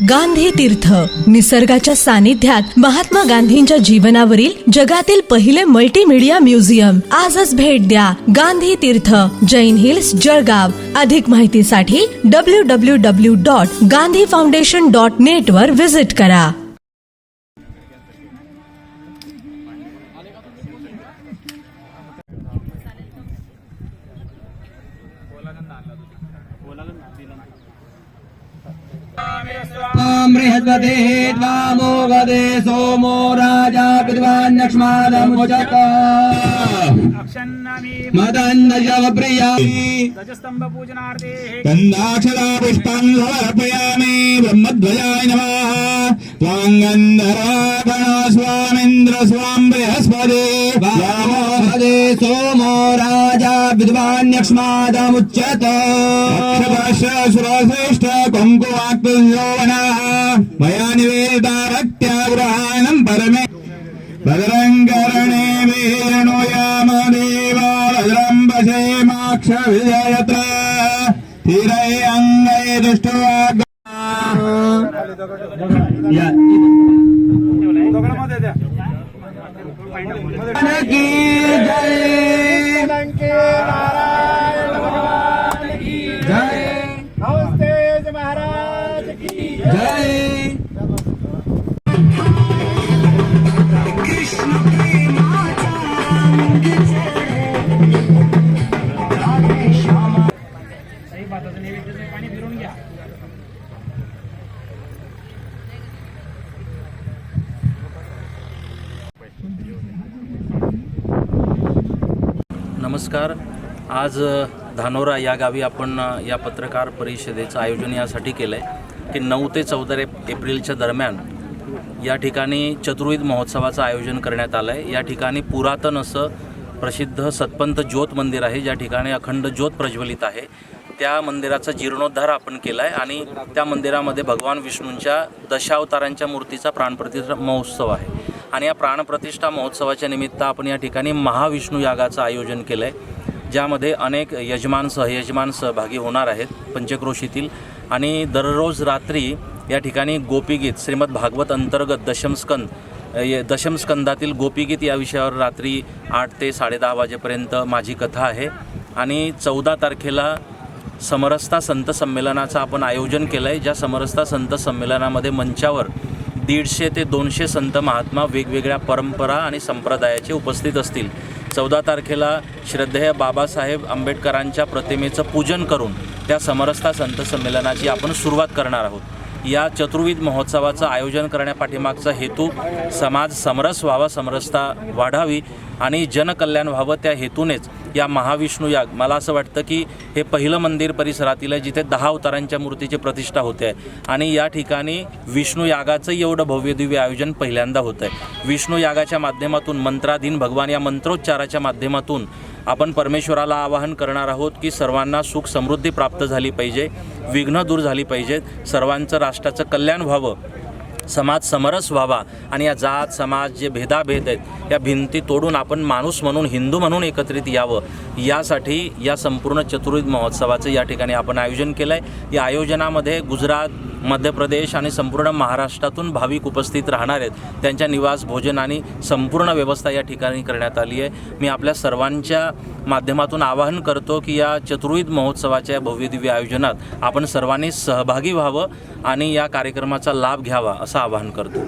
गांधी तीर्थ, निसर्गाच्या सानिध्यात महात्मा गांधींच्या जीवनावरील जगातील पहिले मल्टीमीडिया म्युझियम. आजच भेट द्या. गांधी तीर्थ, जैन हिल्स, जळगाव. अधिक माहितीसाठी www.gandhifoundation.net वर विजिट करा. बृहस्पते त्वामो वदे सोमो राजा विद्वान्यक्ष्मादमुचत मदन्नजवप्रिया ध्वजस्तंभ पूजनार्थे गन्धाक्षरा पुष्पं समर्पयामि ब्रह्मध्वजाय नमः त्वाङ्गन्धरा गणस्वामिन्द्र स्वां बृहस्पते त्वामो वदे सोमो राजा विद्वान्यक्ष्मादमुच्यत अक्षभाष्यसुरश्रेष्ठ कुङ्कुमाक्तुल्योवनः मया निवेदिता भक्त्या ग्रहाणं परमे भद्रङ्करणे वेणुयामदेवा भद्रं पशेमाक्ष विजयत्र स्थिरै अङ्गै दृष्ट्वा की जय जय नमस्ते महाराज की जय सही बाताचं नैवेद्याचं पाणी फिरून घ्या. नमस्कार. आज धानोरा या गावी आपण या पत्रकार परिषदेचं आयोजन यासाठी केलं आहे की 9 ते 14 एप्रिलच्या दरम्यान या ठिकाणी चतुर्विध महोत्सवाचं आयोजन करण्यात आलं आहे. या ठिकाणी पुरातन असं प्रसिद्ध सतपंथ ज्योत मंदिर आहे, ज्या ठिकाणी अखंड ज्योत प्रज्वलित आहे. त्या मंदिराचा जीर्णोद्धार आपण केला आहे आणि त्या मंदिरामध्ये भगवान विष्णूंच्या दशावतारांच्या मूर्तीचा प्राणप्रतिष्ठा महोत्सव आहे. आणि या प्राणप्रतिष्ठा महोत्सवाच्या निमित्त आपण या ठिकाणी महाविष्णू यागाचं आयोजन केलं आहे, ज्यामध्ये अनेक यजमान सहयजमान सहभागी होणार आहेत पंचक्रोशीतील. आणि दररोज रात्री या ठिकाणी गोपीगीत, श्रीमद भागवत अंतर्गत दशमस्कंदातील गोपीगीत या विषयावर रात्री 8 ते 10:30 वाजेपर्यंत माझी कथा आहे. आणि 14 तारखेला समरसता संत संमेलनाचं आपण आयोजन केलं आहे, ज्या समरसता संत संमेलनामध्ये मंचावर 150 ते 200 संत महात्मा वेगवेगळ्या परंपरा आणि संप्रदायाचे उपस्थित असतील. 14 तारखेला श्रद्धेय बाबासाहेब आंबेडकरांच्या प्रतिमेचं पूजन करून त्या समरसता संत संमेलनाची आपण सुरुवात करणार आहोत. या चतुर्विध महोत्सवाचं आयोजन करण्यापाठीमागचा हेतू समाज समरस व्हावा, समरसता वाढावी आणि जनकल्याण व्हावं. त्या हेतूनेच या महाविष्णू याग, मला असं वाटतं की हे पहिलं मंदिर परिसरातील आहे जिथे 10 अवतारांच्या मूर्तीची प्रतिष्ठा होते आहे. आणि या ठिकाणी विष्णू यागाचं एवढं भव्यदिव्य आयोजन पहिल्यांदा होतं आहे. विष्णू यागाच्या माध्यमातून मंत्राधीन भगवान या मंत्रोच्चाराच्या माध्यमातून आपण परमेश्वराला आवाहन करणार आहोत की सर्वांना सुख समृद्धी प्राप्त झाली पाहिजे, विघ्न दूर झाली पाहिजेत, सर्वांचं राष्ट्राचं कल्याण व्हावं, समाज समरस व्हावा आणि या जात समाज जे भेदाभेद आहेत या भिंती तोडून आपण माणूस म्हणून, हिंदू म्हणून एकत्रित यावं, यासाठी या संपूर्ण चतुर्विध महोत्सवाचं या ठिकाणी आपण आयोजन केलं आहे. या आयोजनामध्ये गुजरात, मध्य प्रदेश आणि संपूर्ण महाराष्ट्रातून भाविक उपस्थित राहणार आहेत. त्यांच्या निवास, भोजन आणि संपूर्ण व्यवस्था या ठिकाणी करण्यात आली आहे. मी आपल्या सर्वांच्या माध्यमातून आवाहन करतो की या चतुर्विध महोत्सवाच्या भव्यदिव्य आयोजनात आपण सर्वांनी सहभागी व्हावं आणि या कार्यक्रमाचा लाभ घ्यावा असं आवाहन करतो.